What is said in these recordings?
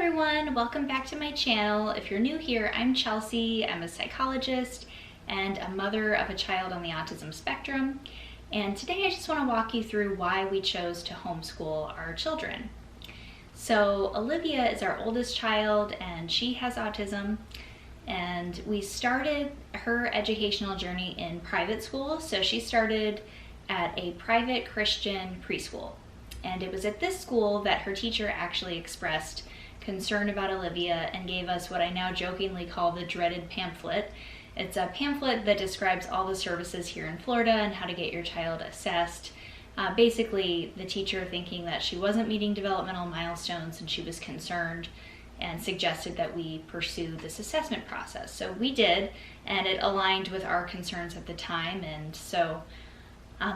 everyone, welcome back to my channel. If you're new here, I'm Chelsea. I'm a psychologist and a mother of a child on the autism spectrum. And today I just want to walk you through why we chose to homeschool our children. So Olivia is our oldest child and she has autism. And we started her educational journey in private school. So she started at a private Christian preschool. And it was at this school that her teacher actually expressed concern about Olivia and gave us what I now jokingly call the dreaded pamphlet. It's a pamphlet that describes all the services here in Florida and how to get your child assessed. Basically, the teacher thinking that she wasn't meeting developmental milestones and she was concerned and suggested that we pursue this assessment process. So we did, and it aligned with our concerns at the time. And so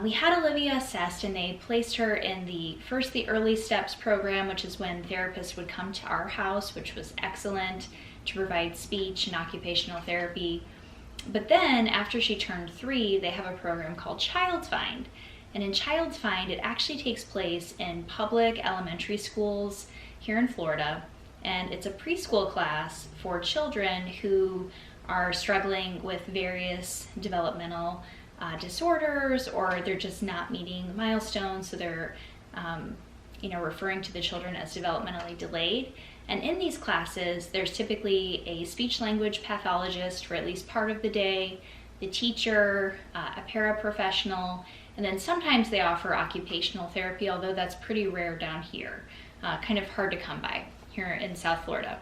we had Olivia assessed and they placed her in the early steps program, which is when therapists would come to our house, which was excellent to provide speech and occupational therapy. But then after she turned 3, they have a program called Child's Find. And in Child's Find, it actually takes place in public elementary schools here in Florida. And it's a preschool class for children who are struggling with various developmental disorders, or they're just not meeting milestones, so they're referring to the children as developmentally delayed. And in these classes, there's typically a speech-language pathologist for at least part of the day, the teacher, a paraprofessional, and then sometimes they offer occupational therapy, although that's pretty rare down here, kind of hard to come by here in South Florida.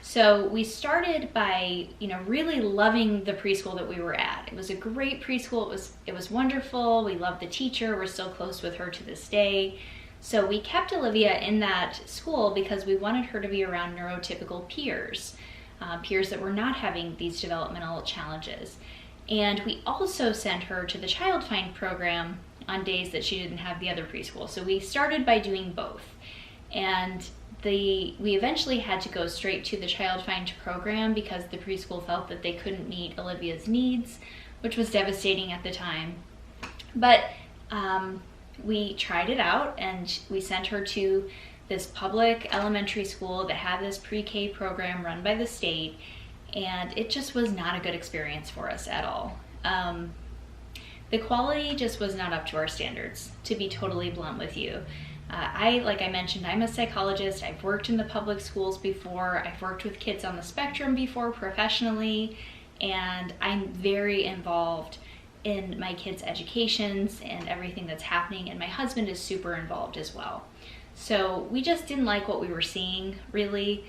So we started by, really loving the preschool that we were at. It was a great preschool. It was wonderful. We loved the teacher. We're still close with her to this day. So we kept Olivia in that school because we wanted her to be around neurotypical peers, peers that were not having these developmental challenges. And we also sent her to the Child Find program on days that she didn't have the other preschool. So we started by doing both. And we eventually had to go straight to the Child Find program because the preschool felt that they couldn't meet Olivia's needs, which was devastating at the time. But we tried it out and we sent her to this public elementary school that had this pre-K program run by the state, and it just was not a good experience for us at all. The quality just was not up to our standards, to be totally blunt with you. Like I mentioned, I'm a psychologist. I've worked in the public schools before. I've worked with kids on the spectrum before professionally, and I'm very involved in my kids' educations and everything that's happening, and my husband is super involved as well. So we just didn't like what we were seeing, really.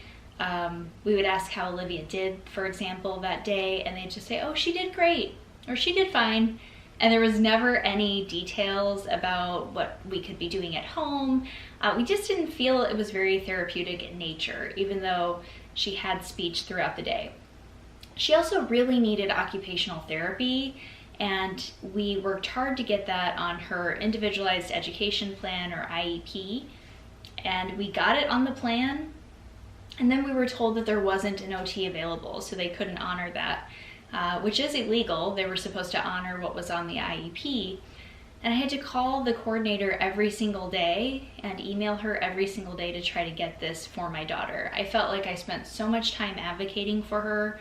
We would ask how Olivia did, for example, that day, and they'd just say, oh, she did great, or she did fine. And there was never any details about what we could be doing at home. We just didn't feel it was very therapeutic in nature, even though she had speech throughout the day. She also really needed occupational therapy, and we worked hard to get that on her individualized education plan, or IEP. And we got it on the plan, and then we were told that there wasn't an OT available, so they couldn't honor that. Which is illegal. They were supposed to honor what was on the IEP. And I had to call the coordinator every single day and email her every single day to try to get this for my daughter. I felt like I spent so much time advocating for her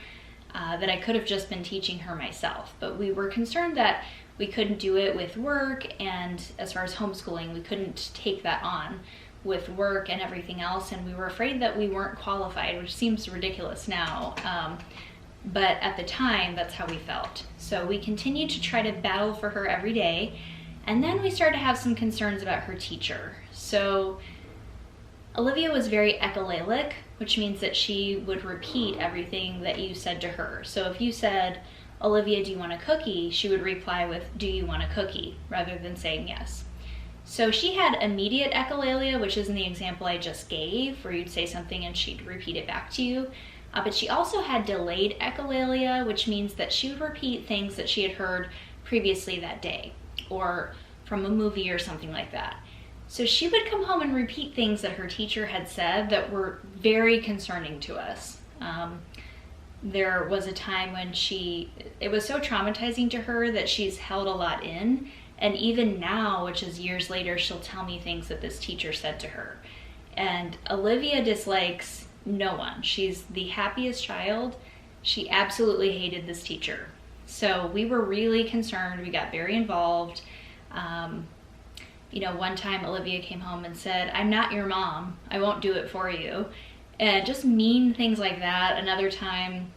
that I could have just been teaching her myself. But we were concerned that we couldn't do it with work, and as far as homeschooling, we couldn't take that on with work and everything else, and we were afraid that we weren't qualified, which seems ridiculous now. But at the time, that's how we felt. So we continued to try to battle for her every day. And then we started to have some concerns about her teacher. So Olivia was very echolalic, which means that she would repeat everything that you said to her. So if you said, Olivia, do you want a cookie? She would reply with, do you want a cookie? Rather than saying yes. So she had immediate echolalia, which is in the example I just gave, where you'd say something and she'd repeat it back to you. But she also had delayed echolalia, which means that she would repeat things that she had heard previously that day, or from a movie or something like that. So she would come home and repeat things that her teacher had said that were very concerning to us. There was a time when it was so traumatizing to her that she's held a lot in, and even now, which is years later, she'll tell me things that this teacher said to her. And Olivia dislikes No one. She's the happiest child. She absolutely hated this teacher. So we were really concerned. We got very involved. One time Olivia came home and said, "I'm not your mom. I won't do it for you." And just mean things like that. Another time,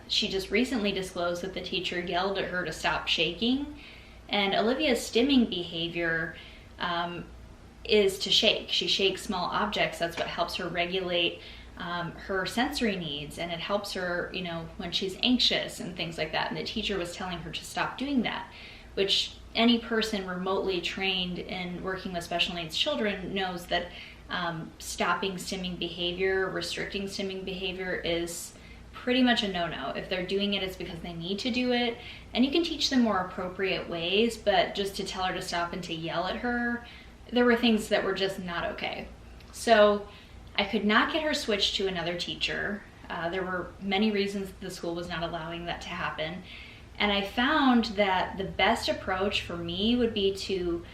she just recently disclosed that the teacher yelled at her to stop shaking. And Olivia's stimming behavior is to shake. She shakes small objects. That's what helps her regulate her sensory needs, and it helps her, when she's anxious and things like that. And the teacher was telling her to stop doing that, which any person remotely trained in working with special needs children knows that stopping stimming behavior, restricting stimming behavior is pretty much a no-no. If they're doing it, it's because they need to do it. And you can teach them more appropriate ways, but just to tell her to stop and to yell at her, there were things that were just not okay. So I could not get her switched to another teacher. There were many reasons the school was not allowing that to happen. And I found that the best approach for me would be to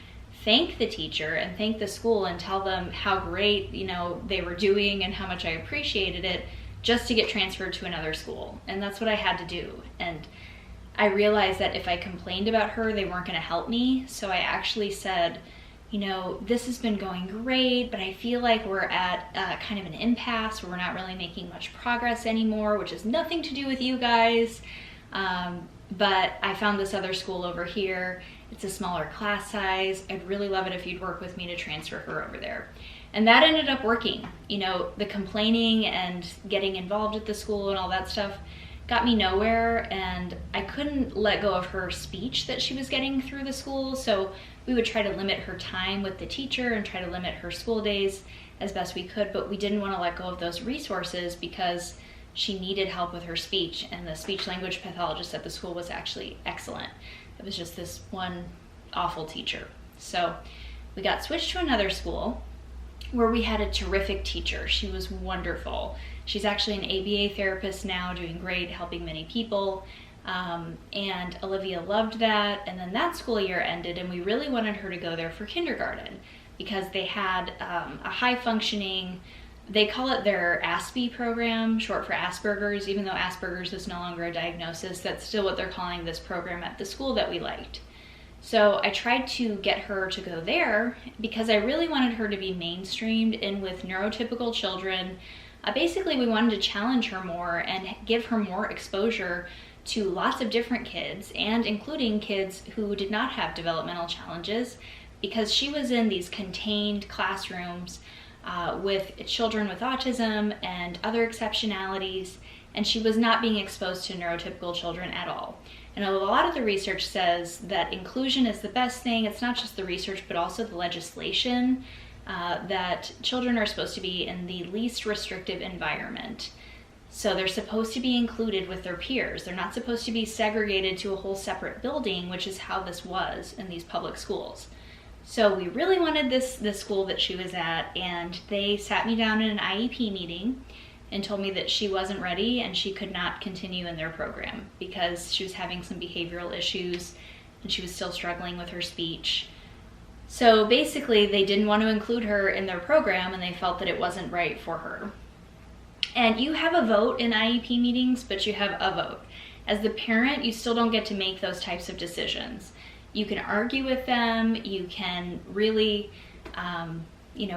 thank the teacher and thank the school and tell them how great, they were doing and how much I appreciated it, just to get transferred to another school. And that's what I had to do. And I realized that if I complained about her, they weren't going to help me. So I actually said, this has been going great, but I feel like we're at kind of an impasse where we're not really making much progress anymore, which has nothing to do with you guys. But I found this other school over here. It's a smaller class size. I'd really love it if you'd work with me to transfer her over there. And that ended up working. The complaining and getting involved at the school and all that stuff got me nowhere, and I couldn't let go of her speech that she was getting through the school. So we would try to limit her time with the teacher and try to limit her school days as best we could, but we didn't want to let go of those resources because she needed help with her speech, and the speech language pathologist at the school was actually excellent. It was just this one awful teacher. So we got switched to another school where we had a terrific teacher. She was wonderful. She's actually an ABA therapist now, doing great, helping many people. And Olivia loved that. And then that school year ended, and we really wanted her to go there for kindergarten because they had a high functioning, they call it their ASPE program, short for Asperger's. Even though Asperger's is no longer a diagnosis, that's still what they're calling this program at the school that we liked. So I tried to get her to go there because I really wanted her to be mainstreamed in with neurotypical children. Basically, we wanted to challenge her more and give her more exposure to lots of different kids, and including kids who did not have developmental challenges, because she was in these contained classrooms with children with autism and other exceptionalities, and she was not being exposed to neurotypical children at all. And a lot of the research says that inclusion is the best thing. It's not just the research, but also the legislation, that children are supposed to be in the least restrictive environment. So they're supposed to be included with their peers. They're not supposed to be segregated to a whole separate building, which is how this was in these public schools. So we really wanted this school that she was at, and they sat me down in an IEP meeting and told me that she wasn't ready and she could not continue in their program because she was having some behavioral issues and she was still struggling with her speech. So basically, they didn't want to include her in their program, and they felt that it wasn't right for her. And you have a vote in IEP meetings, but you have a vote. As the parent, you still don't get to make those types of decisions. You can argue with them, you can really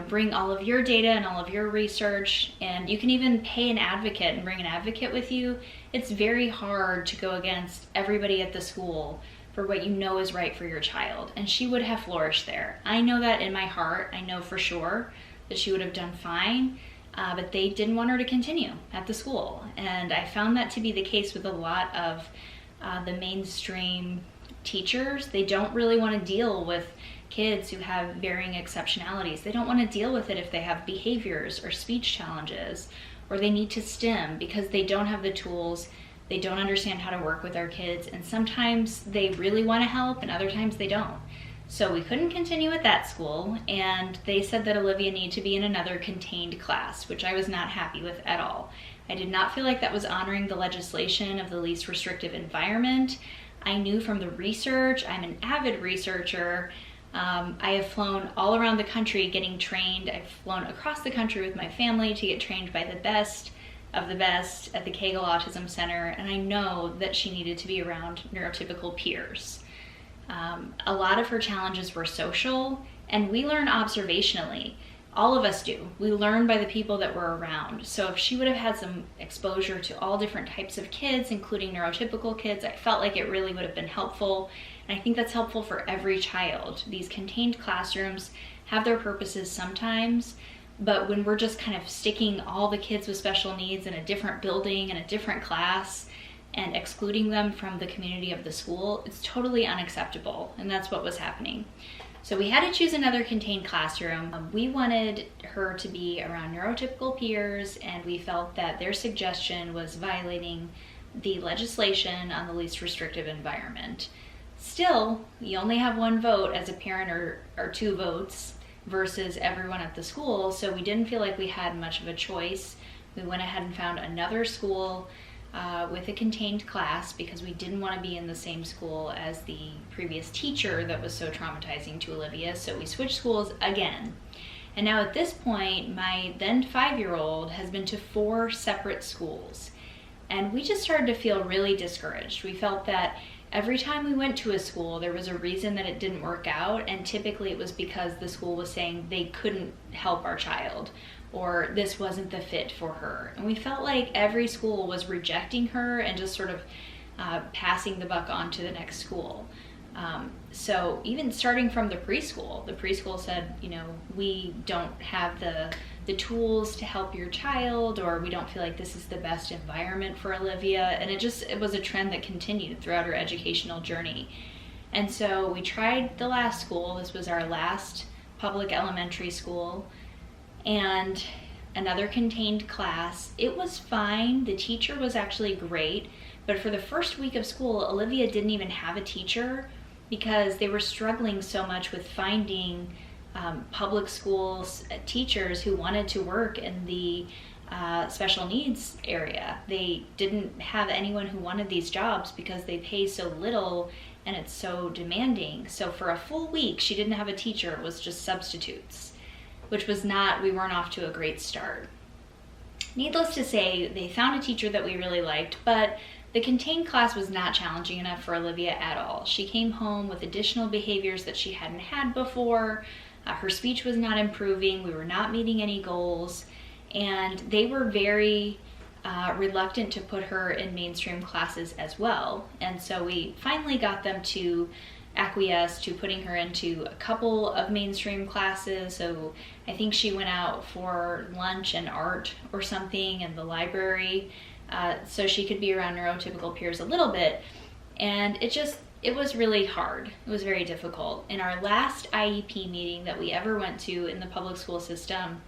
bring all of your data and all of your research, and you can even pay an advocate and bring an advocate with you. It's very hard to go against everybody at the school for what you know is right for your child, and she would have flourished there. I know that in my heart. I know for sure that she would have done fine, but they didn't want her to continue at the school. And I found that to be the case with a lot of the mainstream teachers. They don't really want to deal with kids who have varying exceptionalities. They don't want to deal with it if they have behaviors or speech challenges, or they need to STEM because they don't have the tools. They don't understand how to work with our kids, and sometimes they really want to help and other times they don't. So we couldn't continue at that school, and they said that Olivia needed to be in another contained class, which I was not happy with at all. I did not feel like that was honoring the legislation of the least restrictive environment. I knew from the research, I'm an avid researcher, I have flown all around the country getting trained. I've flown across the country with my family to get trained by the best of the best at the Kegel Autism Center, and I know that she needed to be around neurotypical peers. A lot of her challenges were social, and we learn observationally. All of us do. We learn by the people that we're around. So if she would have had some exposure to all different types of kids, including neurotypical kids, I felt like it really would have been helpful. And I think that's helpful for every child. These contained classrooms have their purposes sometimes, but when we're just kind of sticking all the kids with special needs in a different building and a different class and excluding them from the community of the school, it's totally unacceptable. And that's what was happening. So we had to choose another contained classroom. We wanted her to be around neurotypical peers, and we felt that their suggestion was violating the legislation on the least restrictive environment. Still, you only have one vote as a parent or two votes versus everyone at the school, so we didn't feel like we had much of a choice. We went ahead and found another school with a contained class because we didn't want to be in the same school as the previous teacher that was so traumatizing to Olivia, so we switched schools again. And now at this point, my then 5-year-old has been to 4 separate schools, and we just started to feel really discouraged. We felt that every time we went to a school, there was a reason that it didn't work out, and typically it was because the school was saying they couldn't help our child, or this wasn't the fit for her. And we felt like every school was rejecting her and just sort of passing the buck on to the next school. So even starting from the preschool said, you know, we don't have the tools to help your child, or we don't feel like this is the best environment for Olivia. And it was a trend that continued throughout her educational journey. And so we tried the last school. This was our last public elementary school, and another contained class. It was fine. The teacher was actually great, but for the first week of school, Olivia didn't even have a teacher because they were struggling so much with finding public schools teachers who wanted to work in the special needs area. They didn't have anyone who wanted these jobs because they pay so little and it's so demanding. So for a full week, she didn't have a teacher. It was just substitutes, which was we weren't off to a great start. Needless to say, they found a teacher that we really liked, but the contained class was not challenging enough for Olivia at all. She came home with additional behaviors that she hadn't had before. Her speech was not improving. We were not meeting any goals, and they were very reluctant to put her in mainstream classes as well. And so we finally got them to acquiesce to putting her into a couple of mainstream classes. So I think she went out for lunch and art or something in the library, so she could be around neurotypical peers a little bit. And it was really hard. It was very difficult. In our last IEP meeting that we ever went to in the public school system,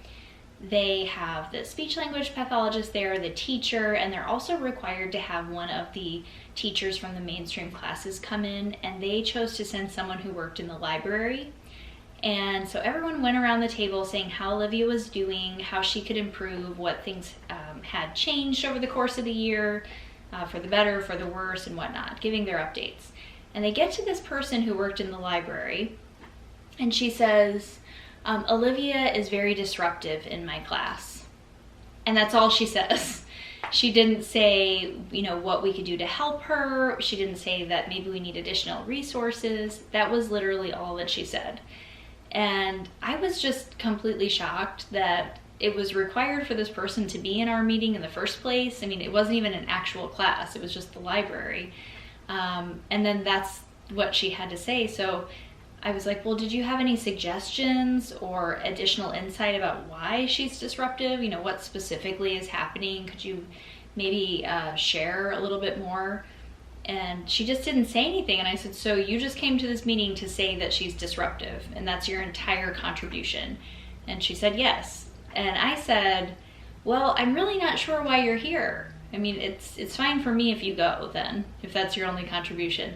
they have the speech language pathologist there, the teacher, and they're also required to have one of the teachers from the mainstream classes come in, and they chose to send someone who worked in the library. And so everyone went around the table saying how Olivia was doing, how she could improve, what things had changed over the course of the year, for the better, for the worse, and whatnot, giving their updates. And they get to this person who worked in the library, and she says, Olivia is very disruptive in my class. And that's all she says. She didn't say, you know, what we could do to help her. She didn't say that maybe we need additional resources. That was literally all that she said. And I was just completely shocked that it was required for this person to be in our meeting in the first place. I mean, it wasn't even an actual class. It was just the library. And then that's what she had to say. So I was like, well, did you have any suggestions or additional insight about why she's disruptive? You know, what specifically is happening? Could you maybe share a little bit more? And she just didn't say anything. And I said, so you just came to this meeting to say that she's disruptive and that's your entire contribution? And she said, yes. And I said, well, I'm really not sure why you're here. I mean, it's fine for me if you go then, if that's your only contribution.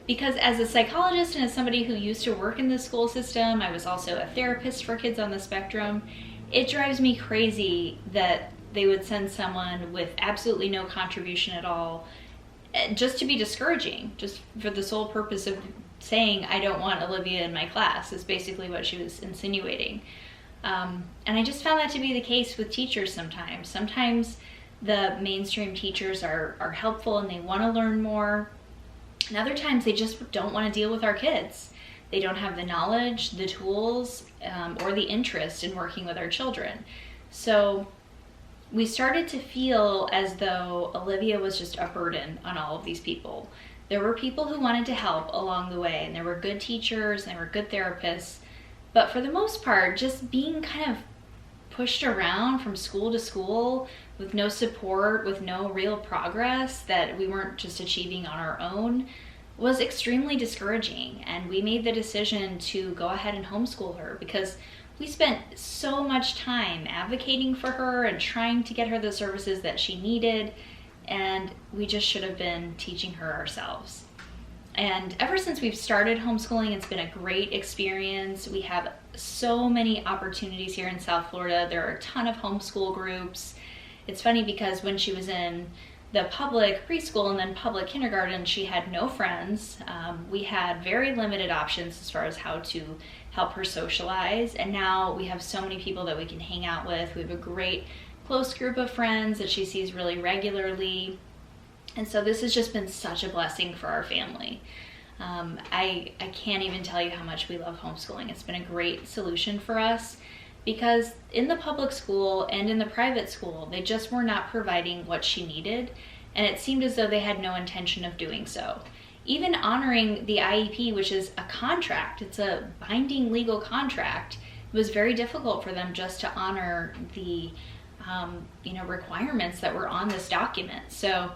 Because as a psychologist and as somebody who used to work in the school system, I was also a therapist for kids on the spectrum, it drives me crazy that they would send someone with absolutely no contribution at all just to be discouraging, just for the sole purpose of saying, I don't want Olivia in my class, is basically what she was insinuating. And I just found that to be the case with teachers sometimes. Sometimes the mainstream teachers are helpful and they want to learn more. And other times they just don't want to deal with our kids. They don't have the knowledge, the tools, or the interest in working with our children. So we started to feel as though Olivia was just a burden on all of these people. There were people who wanted to help along the way, and there were good teachers, and there were good therapists, but for the most part, just being kind of pushed around from school to school with no support, with no real progress that we weren't just achieving on our own, was extremely discouraging. And we made the decision to go ahead and homeschool her because we spent so much time advocating for her and trying to get her the services that she needed, and we just should have been teaching her ourselves. And ever since we've started homeschooling, it's been a great experience. We have so many opportunities here in South Florida. There are a ton of homeschool groups. It's funny because when she was in the public preschool and then public kindergarten, she had no friends. We had very limited options as far as how to help her socialize. And now we have so many people that we can hang out with. We have a great close group of friends that she sees really regularly. And so this has just been such a blessing for our family. I can't even tell you how much we love homeschooling. It's been a great solution for us because in the public school and in the private school, they just were not providing what she needed, and it seemed as though they had no intention of doing so. Even honoring the IEP, which is a contract, it's a binding legal contract, it was very difficult for them just to honor the requirements that were on this document. So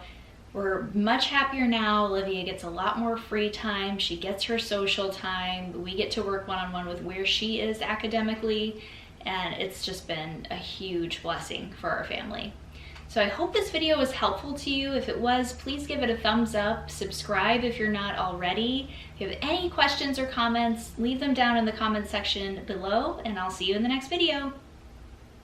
we're much happier now. Olivia gets a lot more free time. She gets her social time. We get to work one-on-one with where she is academically, and it's just been a huge blessing for our family. So I hope this video was helpful to you. If it was, please give it a thumbs up. Subscribe if you're not already. If you have any questions or comments, leave them down in the comments section below, and I'll see you in the next video.